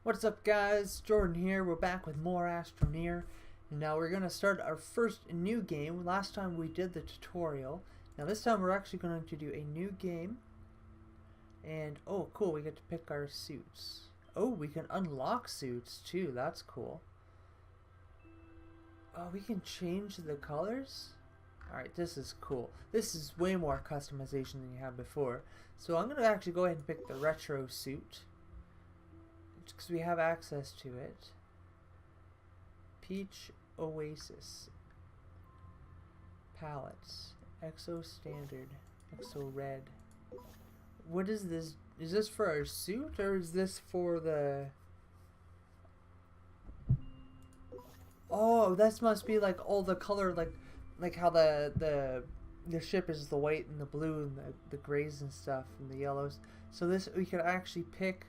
What's up guys, Jordan here. We're back with more Astroneer. And now we're going to start our first new game. Last time we did the tutorial. Now this time we're actually going to do a new game. And oh cool, we get to pick our suits. Oh, we can unlock suits too, that's cool. Oh, we can change the colors? Alright, this is cool. This is way more customization than you had before. So I'm going to actually go ahead and pick the retro suit, because we have access to it. Peach Oasis. Palettes. Exo Standard. Exo Red. What is this? Is this for our suit or is this for the... Oh, this must be like all the color, like how the ship is the white and the blue and the grays and stuff and the yellows. So this, we could actually pick...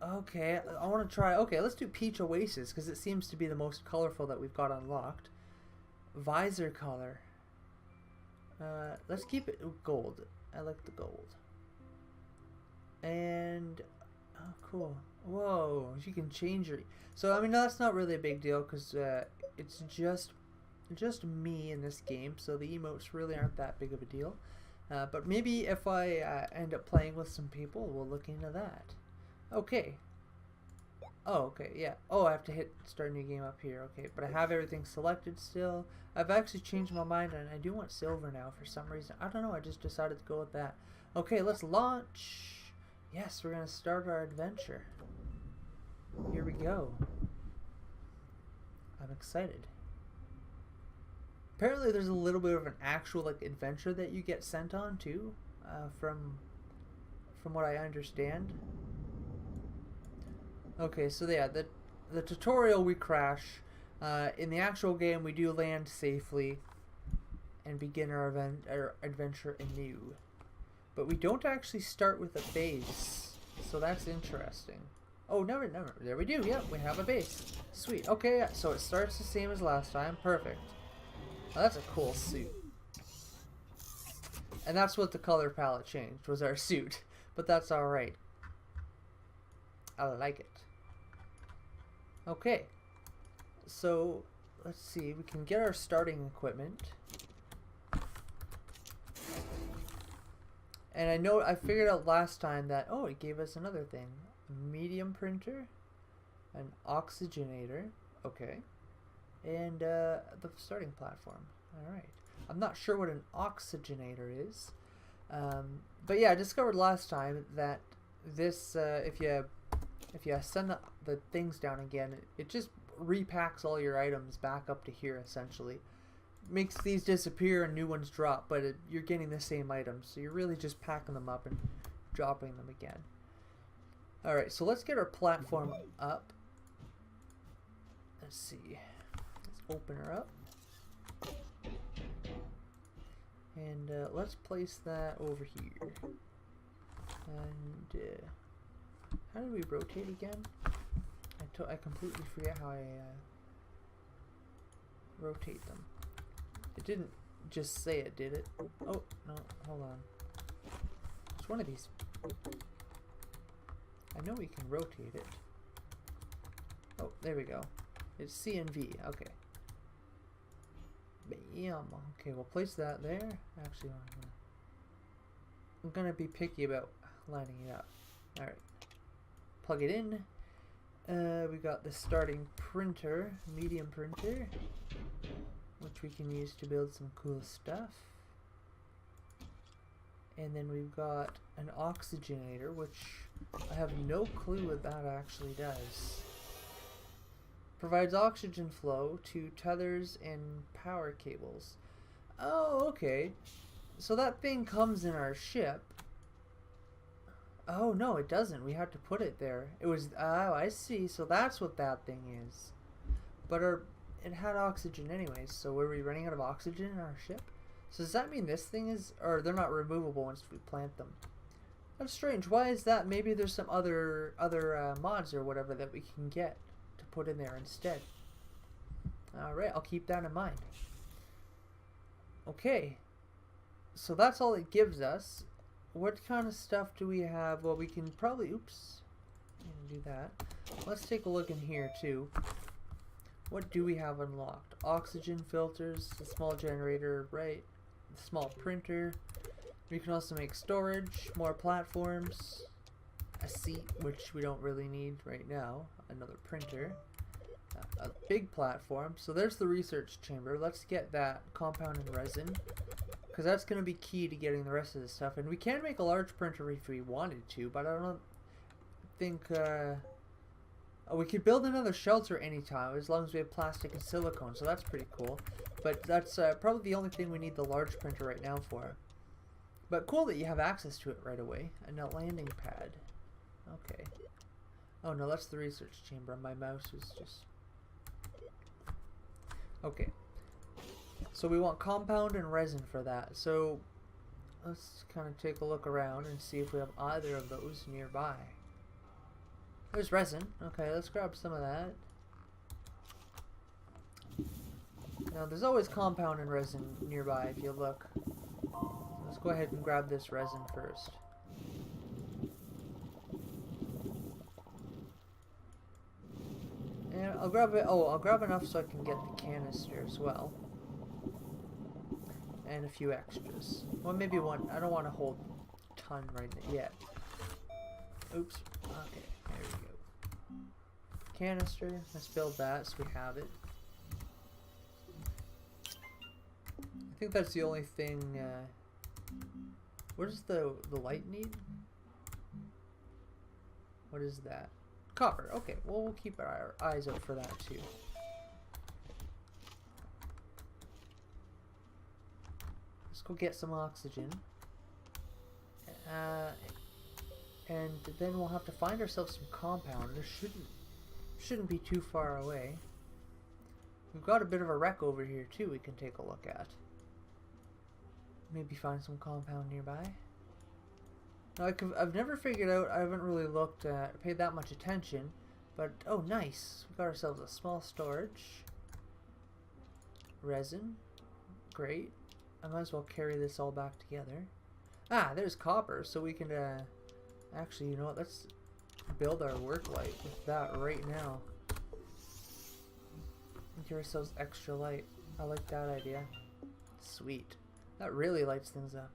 Okay, I want to try... Okay, let's do Peach Oasis, because it seems to be the most colorful that we've got unlocked. Visor color. Let's keep it gold. I like the gold. And... Oh, cool. Whoa, you can change your... So, I mean, that's not really a big deal, because it's just me in this game, so the emotes really aren't that big of a deal. But maybe if I end up playing with some people, we'll look into that. Okay. Oh, okay, yeah. Oh, I have to hit start new game up here. Okay, but I have everything selected still. I've actually changed my mind and I do want silver now for some reason. I don't know, I just decided to go with that. Okay, let's launch. Yes, we're going to start our adventure. Here we go. I'm excited. Apparently there's a little bit of an actual like adventure that you get sent on too, from what I understand. Okay, so yeah, the tutorial we crash. In the actual game, we do land safely and begin our adventure anew. But we don't actually start with a base, so that's interesting. Oh, never. There we do. Yep, we have a base. Sweet. Okay, yeah, so it starts the same as last time. Perfect. Now, that's a cool suit. And that's what the color palette changed, was our suit. But that's alright. I like it. Okay, so let's see, we can get our starting equipment. And I figured out last time that, oh, it gave us another thing. A medium printer, an oxygenator, okay, and the starting platform. Alright, I'm not sure what an oxygenator is, but yeah, I discovered last time that this, if you send the things down again, it just repacks all your items back up to here, essentially. Makes these disappear and new ones drop, but you're getting the same items, so you're really just packing them up and dropping them again. Alright, so let's get our platform up. Let's see. Let's open her up. And let's place that over here. And... how do we rotate again? I completely forget how I rotate them. It didn't just say it, did it? Oh, no, hold on. It's one of these. I know we can rotate it. Oh, there we go. It's C and V, okay. Bam. Okay, we'll place that there. Actually, I'm gonna be picky about lining it up. Alright. Plug it in. We got the starting printer, medium printer, which we can use to build some cool stuff. And then we've got an oxygenator, which I have no clue what that actually does. Provides oxygen flow to tethers and power cables. Oh, okay. So that thing comes in our ship. Oh, no, it doesn't. We had to put it there. It was... Oh, I see. So that's what that thing is. But it had oxygen anyways. So were we running out of oxygen in our ship? So does that mean this thing is... Or they're not removable once we plant them. That's strange. Why is that? Maybe there's some other mods or whatever that we can get to put in there instead. Alright, I'll keep that in mind. Okay. So that's all it gives us. What kind of stuff do we have? Well, we can probably, oops, do that. Let's take a look in here too. What do we have unlocked? Oxygen filters, a small generator, right? A small printer. We can also make storage, more platforms, a seat, which we don't really need right now, another printer, a big platform. So there's the research chamber. Let's get that compound and resin, because that's going to be key to getting the rest of this stuff. And we can make a large printer if we wanted to, but I don't think... oh, we could build another shelter anytime, as long as we have plastic and silicone, so that's pretty cool. But that's probably the only thing we need the large printer right now for. But cool that you have access to it right away. And a landing pad. Okay. Oh no, that's the research chamber. My mouse is just... Okay. So we want compound and resin for that. So let's kind of take a look around and see if we have either of those nearby. There's resin. Okay, let's grab some of that. Now there's always compound and resin nearby if you look. Let's go ahead and grab this resin first. And I'll grab it. Oh, I'll grab enough so I can get the canister as well. And a few extras. Well, maybe one. I don't want to hold a ton right yet. Oops. Okay, there we go. Canister. Let's build that so we have it. I think that's the only thing. What does the light need? What is that? Copper. Okay, well, we'll keep our eyes out for that too. Let's go get some oxygen. And then we'll have to find ourselves some compound. There shouldn't be too far away. We've got a bit of a wreck over here too we can take a look at. Maybe find some compound nearby. Now I've never figured out, I haven't really looked at, paid that much attention, but oh nice, we got ourselves a small storage. Resin, great. I might as well carry this all back together. Ah, there's copper, so we can, actually, you know what, let's build our work light with that right now. Give ourselves extra light. I like that idea. Sweet. That really lights things up.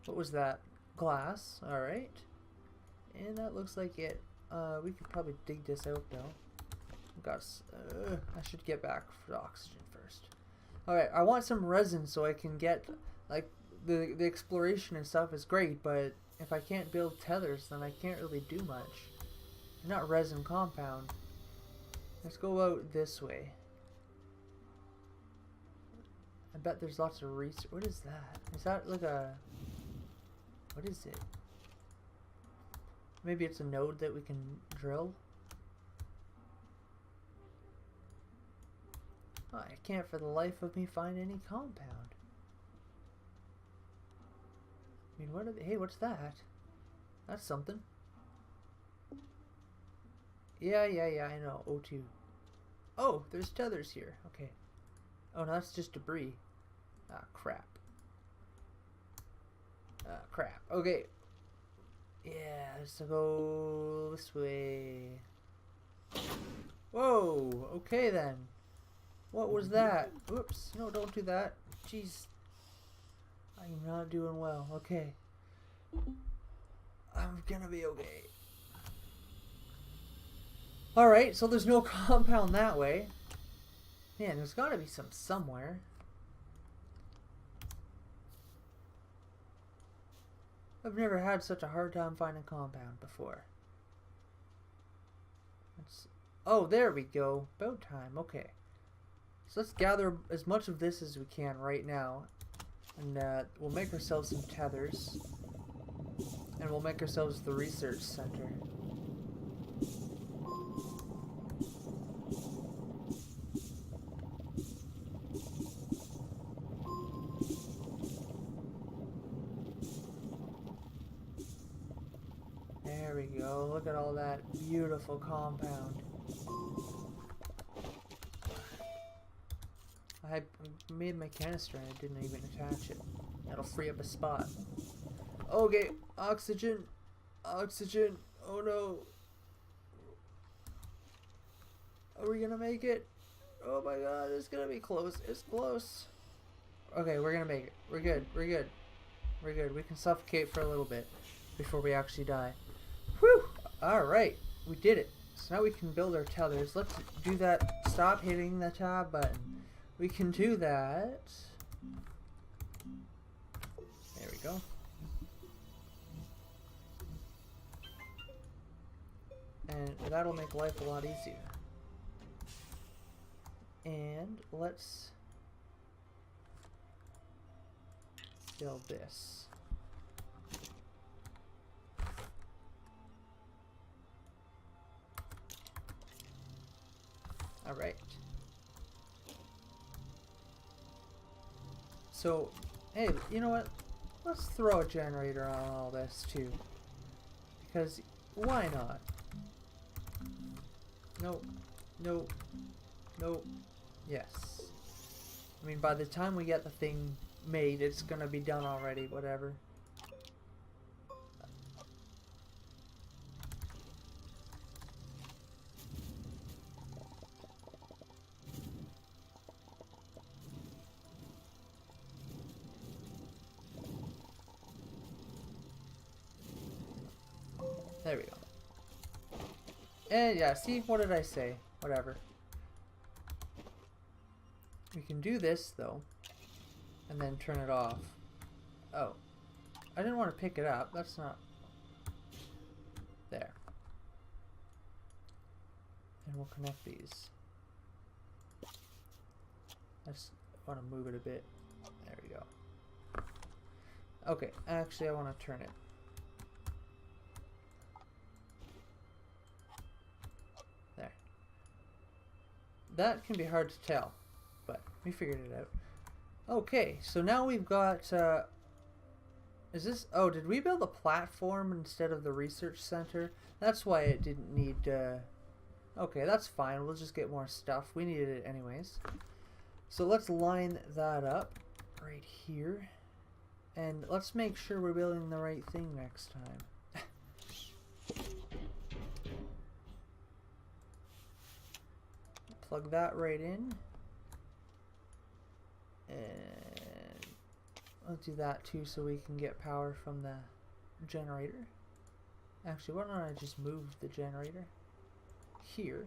What was that? Glass. Alright. And that looks like it. We could probably dig this out though. I should get back for oxygen first. Alright, I want some resin so I can get, like, the exploration and stuff is great, but if I can't build tethers, then I can't really do much. Not resin, compound. Let's go out this way. I bet there's lots of research. What is that? Is that like a... What is it? Maybe it's a node that we can drill? Oh, I can't for the life of me find any compound. I mean, what are they? Hey, what's that? That's something. Yeah, I know. O2. Oh, there's tethers here. Okay. Oh, no, that's just debris. Ah, crap. Ah, crap. Okay. Yeah, let's go this way. Whoa, okay then. What was that? Whoops, no, don't do that. Jeez. I'm not doing well. Okay. I'm gonna be okay. Alright, so there's no compound that way. Man, there's gotta be some somewhere. I've never had such a hard time finding compound before. Oh, there we go. About time. Okay. So let's gather as much of this as we can right now. And we'll make ourselves some tethers. And we'll make ourselves the research center. There we go. Look at all that beautiful compound. I made my canister and I didn't even attach it. That'll free up a spot. Okay, oxygen. Oxygen. Oh no. Are we gonna make it? Oh my god, it's gonna be close. It's close. Okay, we're gonna make it. We're good. We're good. We're good. We can suffocate for a little bit before we actually die. Whew! Alright, we did it. So now we can build our tethers. Let's do that. Stop hitting the tab button. We can do that. There we go. And that'll make life a lot easier. And let's build this. All right. So, hey, you know what? Let's throw a generator on all this too. Because why not? Nope. Nope. Nope. Yes. I mean, by the time we get the thing made, it's gonna be done already, whatever. There we go. And yeah, see, what did I say? Whatever. We can do this, though, and then turn it off. Oh. I didn't want to pick it up. That's not... There. And we'll connect these. I just want to move it a bit. There we go. Okay, actually I want to turn it. There. That can be hard to tell, but we figured it out. Okay, so now we've got, is this, oh, did we build a platform instead of the research center? That's why it didn't need, okay, that's fine. We'll just get more stuff. We needed it anyways. So let's line that up right here. And let's make sure we're building the right thing next time. Plug that right in. And I'll do that too so we can get power from the generator. Actually, why don't I just move the generator here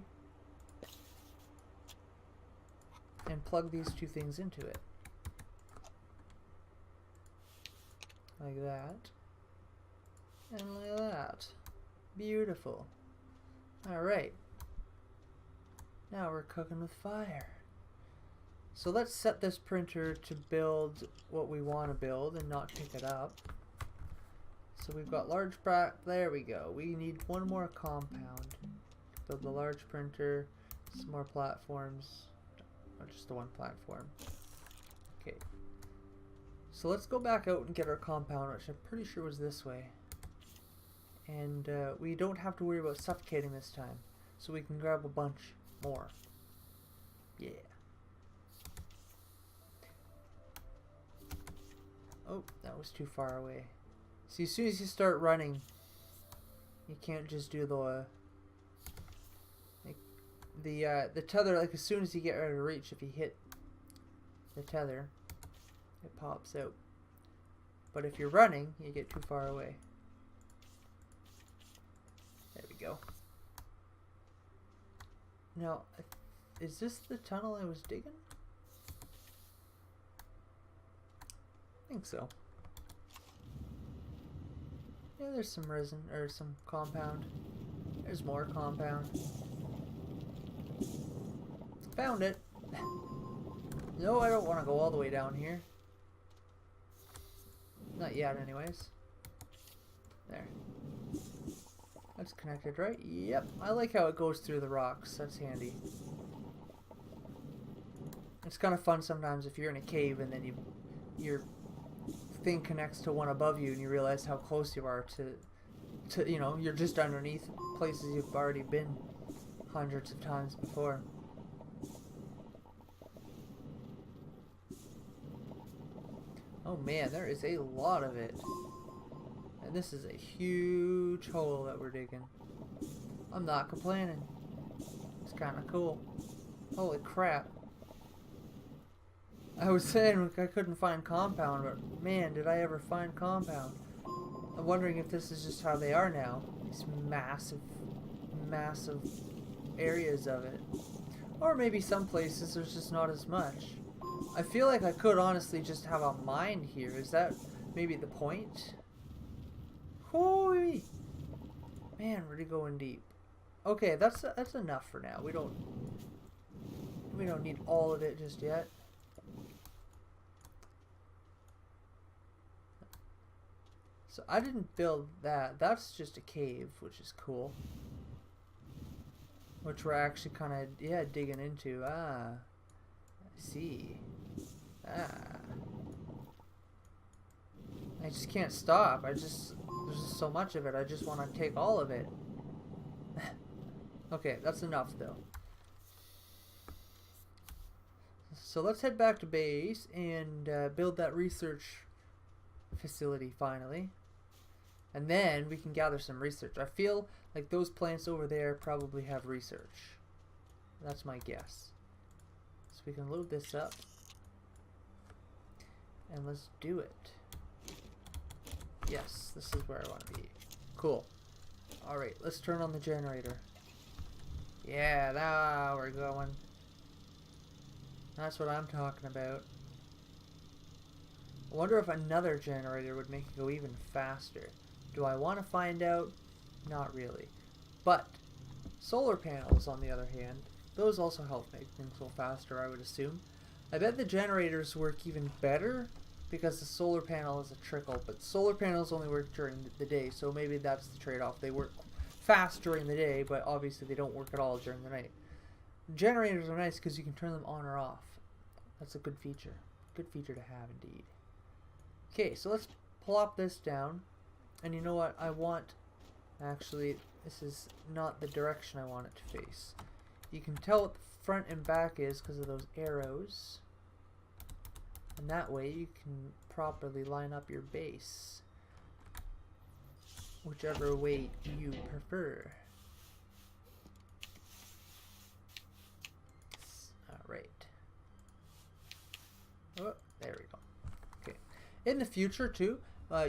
and plug these two things into it. Like that. And like that. Beautiful. Alright. Now we're cooking with fire. So let's set this printer to build what we want to build and not pick it up. So we've got large there we go. We need one more compound. Build the large printer, some more platforms. Not just the one platform. Okay. So let's go back out and get our compound, which I'm pretty sure was this way. And we don't have to worry about suffocating this time. So we can grab a bunch more. Yeah. Oh, that was too far away. See, as soon as you start running, you can't just do the tether. Like as soon as you get out of reach, if you hit the tether, it pops out. But if you're running, you get too far away. There we go. Now, is this the tunnel I was digging? I think so. Yeah, there's some resin, or some compound. There's more compound. Found it. No, I don't want to go all the way down here. Not yet, anyways. There. That's connected, right? Yep. I like how it goes through the rocks. That's handy. It's kind of fun sometimes if you're in a cave and then your thing connects to one above you and you realize how close you are to you know, you're just underneath places you've already been hundreds of times before. Oh man, there is a lot of it. And this is a huge hole that we're digging. I'm not complaining. It's kind of cool. Holy crap. I was saying I couldn't find compound, but man, did I ever find compound. I'm wondering if this is just how they are now. These massive, massive areas of it. Or maybe some places there's just not as much. I feel like I could honestly just have a mine here. Is that maybe the point? Holy! Man, we're going deep. Okay, that's enough for now. We don't need all of it just yet. So I didn't build that. That's just a cave, which is cool. Which we're actually kind of, yeah, digging into. Ah, I see. Ah. I just can't stop. There's just so much of it. I just want to take all of it. Okay, that's enough though. So let's head back to base and build that research facility finally. And then we can gather some research. I feel like those plants over there probably have research. That's my guess. So we can load this up. And let's do it. Yes, this is where I want to be. Cool. Alright, let's turn on the generator. Yeah, now we're going. That's what I'm talking about. I wonder if another generator would make it go even faster. Do I want to find out? Not really. But solar panels, on the other hand, those also help make things go faster, I would assume. I bet the generators work even better because the solar panel is a trickle, but solar panels only work during the day, so maybe that's the trade-off. They work fast during the day, but obviously they don't work at all during the night. Generators are nice because you can turn them on or off. That's a good feature. Good feature to have indeed. Okay, so let's plop this down. And you know what I want? Actually, this is not the direction I want it to face. You can tell what the front and back is because of those arrows. And that way you can properly line up your base. Whichever way you prefer. Alright. Oh, there we go. Okay. In the future too,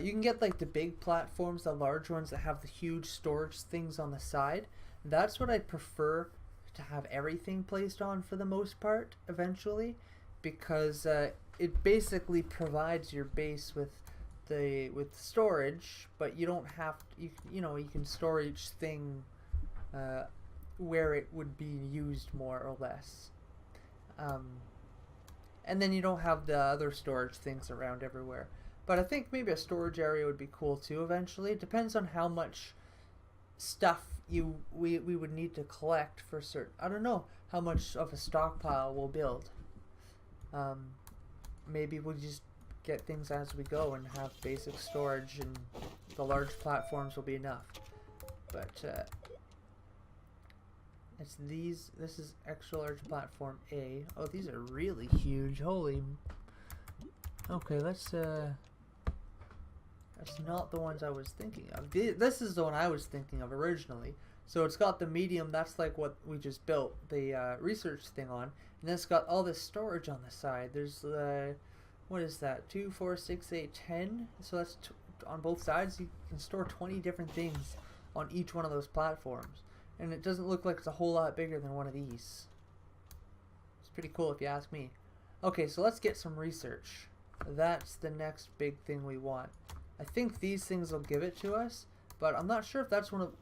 you can get like the big platforms, the large ones that have the huge storage things on the side. That's what I'd prefer to have everything placed on for the most part eventually, because it basically provides your base with storage, but you don't have to, you can store each thing where it would be used more or less. And then you don't have the other storage things around everywhere. But I think maybe a storage area would be cool too eventually. It depends on how much stuff we would need to collect for certain. I don't know how much of a stockpile we'll build. Maybe we'll just get things as we go and have basic storage, and the large platforms will be enough. But it's these. This is extra large platform A. Oh, these are really huge. Holy. Okay, let's that's not the ones I was thinking of. This is the one I was thinking of originally. So it's got the medium, that's like what we just built the research thing on. And then it's got all this storage on the side. There's, what is that, 2, 4, 6, 8, 10? So that's on both sides. You can store 20 different things on each one of those platforms. And it doesn't look like it's a whole lot bigger than one of these. It's pretty cool if you ask me. Okay, so let's get some research. That's the next big thing we want. I think these things will give it to us, but I'm not sure if that's one of...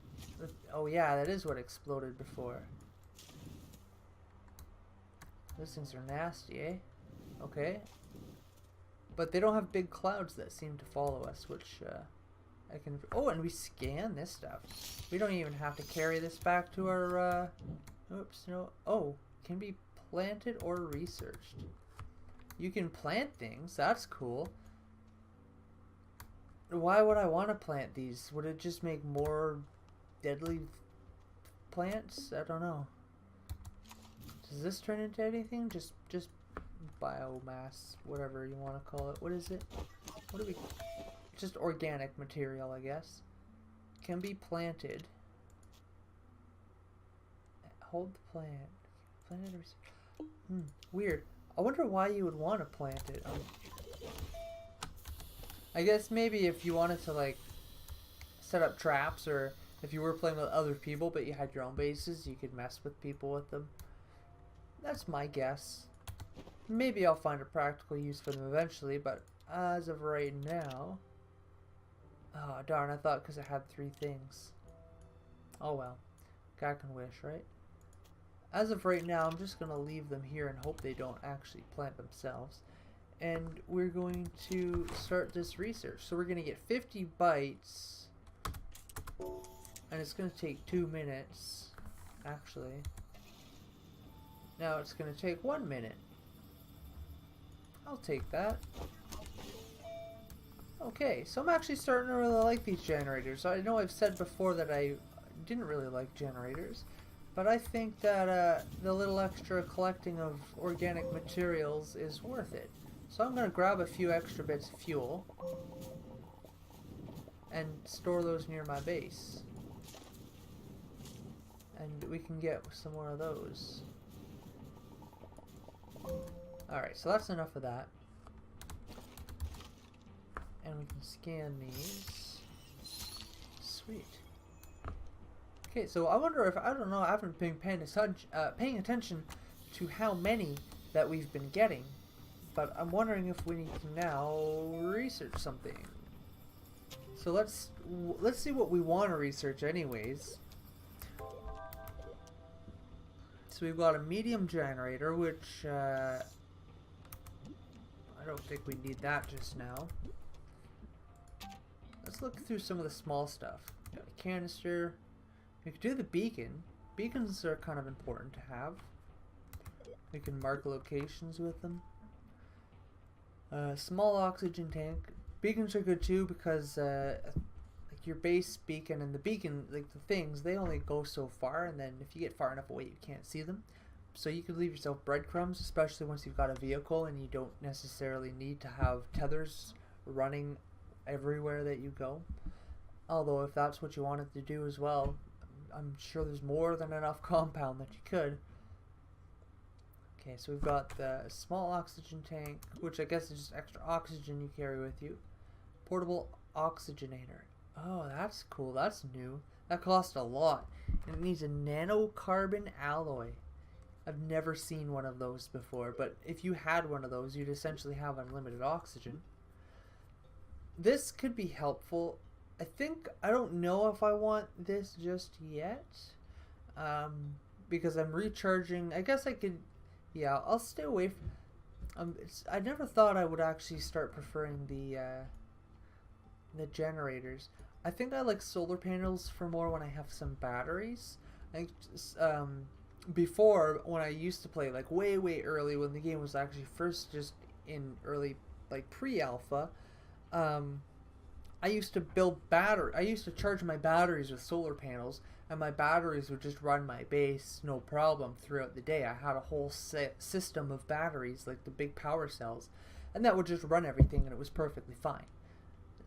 Oh yeah, that is what exploded before. Those things are nasty, eh? Okay. But they don't have big clouds that seem to follow us, which I can... Oh, and we scan this stuff. We don't even have to carry this back to our... Oops, no. Oh, can be planted or researched. You can plant things. That's cool. Why would I want to plant these? Would it just make more deadly plants? I don't know. Does this turn into anything? Just biomass, whatever you want to call it. What is it? What do we... Just organic material, I guess. Can be planted. hold the plant. Plant it. Weird. I wonder why you would want to plant it. I guess maybe if you wanted to like set up traps, or if you were playing with other people but you had your own bases, you could mess with people with them. That's my guess. Maybe I'll find a practical use for them eventually, but as of right now... Oh, darn, I thought because it had 3 things. Oh well. God can wish, right? As of right now, I'm just going to leave them here and hope they don't actually plant themselves. And we're going to start this research. So we're going to get 50 bytes. And it's going to take 2 minutes, actually. Now it's going to take 1 minute. I'll take that. Okay, so I'm actually starting to really like these generators. I know I've said before that I didn't really like generators, but I think that the little extra collecting of organic materials is worth it. So I'm going to grab a few extra bits of fuel and store those near my base. And we can get some more of those. Alright, so that's enough of that. And we can scan these. Sweet. Okay, so I wonder if, I don't know, I haven't been paying attention to how many that we've been getting. But I'm wondering if we need to now research something. So let's see what we want to research anyways. So we've got a medium generator, which I don't think we need that just now. Let's look through some of the small stuff. Got a canister. We could do the beacon. Beacons are kind of important to have. We can mark locations with them. Small oxygen tank. Beacons are good too because like your base beacon and the beacon, like the things, they only go so far, and then if you get far enough away you can't see them. So you could leave yourself breadcrumbs, especially once you've got a vehicle and you don't necessarily need to have tethers running everywhere that you go. Although if that's what you wanted to do as well, I'm sure there's more than enough compound that you could. Okay, so we've got the small oxygen tank, which I guess is just extra oxygen you carry with you. Portable oxygenator. Oh, that's cool. That's new. That costs a lot. And it needs a nanocarbon alloy. I've never seen one of those before, but if you had one of those, you'd essentially have unlimited oxygen. This could be helpful. I don't know if I want this just yet. Because I'm recharging. I guess I could... Yeah, I'll stay away from... I never thought I would actually start preferring the generators. I think I like solar panels for more when I have some batteries. I think before, when I used to play like way early, when the game was actually first just in early, like pre-alpha, I used to I used to charge my batteries with solar panels, and my batteries would just run my base no problem throughout the day. I had a whole system of batteries, like the big power cells, and that would just run everything, and it was perfectly fine.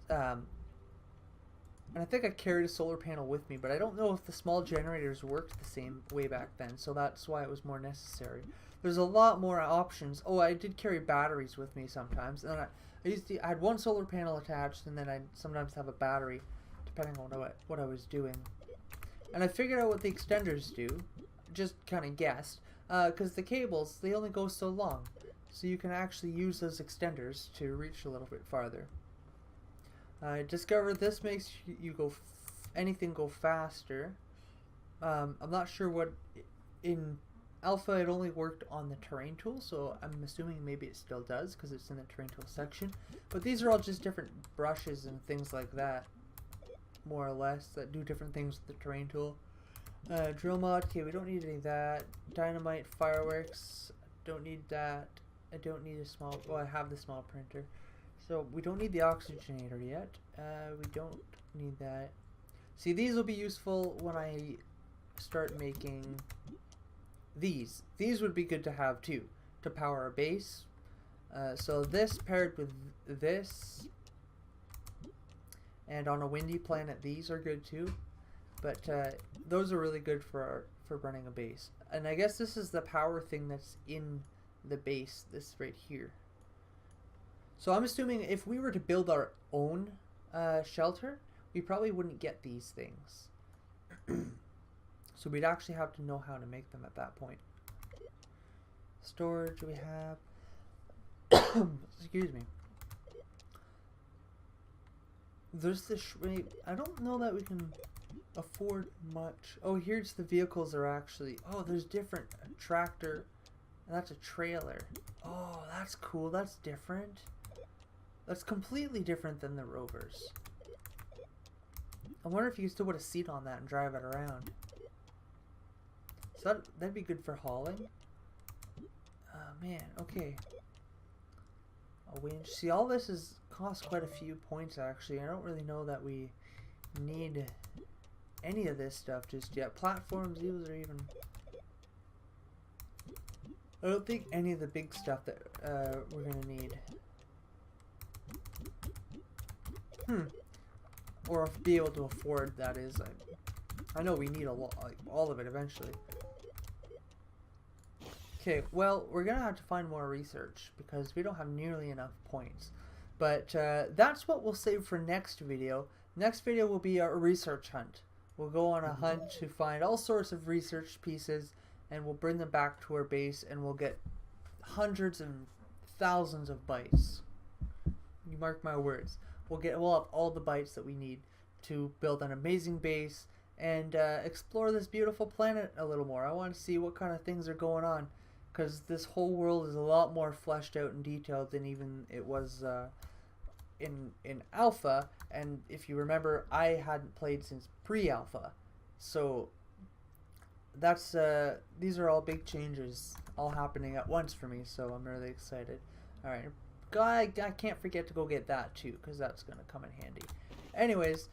And I think I carried a solar panel with me, but I don't know if the small generators worked the same way back then, so that's why it was more necessary. There's a lot more options. Oh, I did carry batteries with me sometimes, and I had one solar panel attached, and then I'd sometimes have a battery, depending on what I was doing. And I figured out what the extenders do, just kind of guessed, because the cables, they only go so long, so you can actually use those extenders to reach a little bit farther. I discovered this makes you anything go faster. I'm not sure what, in alpha it only worked on the terrain tool, so I'm assuming maybe it still does because it's in the terrain tool section. But these are all just different brushes and things like that, more or less, that do different things with the terrain tool. Drill mod, okay, we don't need any of that. Dynamite, fireworks, don't need that. I don't need a small, well, I have the small printer. So we don't need the oxygenator yet. We don't need that. See, these will be useful when I start making these. These would be good to have too, to power a base. So this paired with this, and on a windy planet these are good too. But those are really good for for running a base. And I guess this is the power thing that's in the base, this right here. So I'm assuming if we were to build our own shelter, we probably wouldn't get these things. So we'd actually have to know how to make them at that point. Storage we have. Excuse me. There's this. I don't know that we can afford much. Oh, here's the vehicles are actually. Oh, there's different. A tractor. And that's a trailer. Oh, that's cool. That's different. That's completely different than the rovers. I wonder if you can still put a seat on that and drive it around. So that'd be good for hauling. Oh man, okay. A winch. See, all this is cost quite a few points actually. I don't really know that we need any of this stuff just yet. Platforms, these are even. I don't think any of the big stuff that we're gonna need. Or be able to afford, that is. I know we need a lot, like all of it eventually. Okay, well, we're gonna have to find more research because we don't have nearly enough points. But that's what we'll save for next video. Next video will be our research hunt. We'll go on a hunt to find all sorts of research pieces, and we'll bring them back to our base, and we'll get hundreds and thousands of bytes. You mark my words. We'll have all the bytes that we need to build an amazing base and explore this beautiful planet a little more. I want to see what kind of things are going on, because this whole world is a lot more fleshed out and detailed than even it was in alpha. And if you remember, I hadn't played since pre-alpha, so that's these are all big changes all happening at once for me, so I'm really excited. All right. I can't forget to go get that too, because that's going to come in handy. Anyways,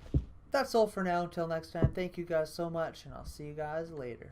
that's all for now. Until next time, thank you guys so much, and I'll see you guys later.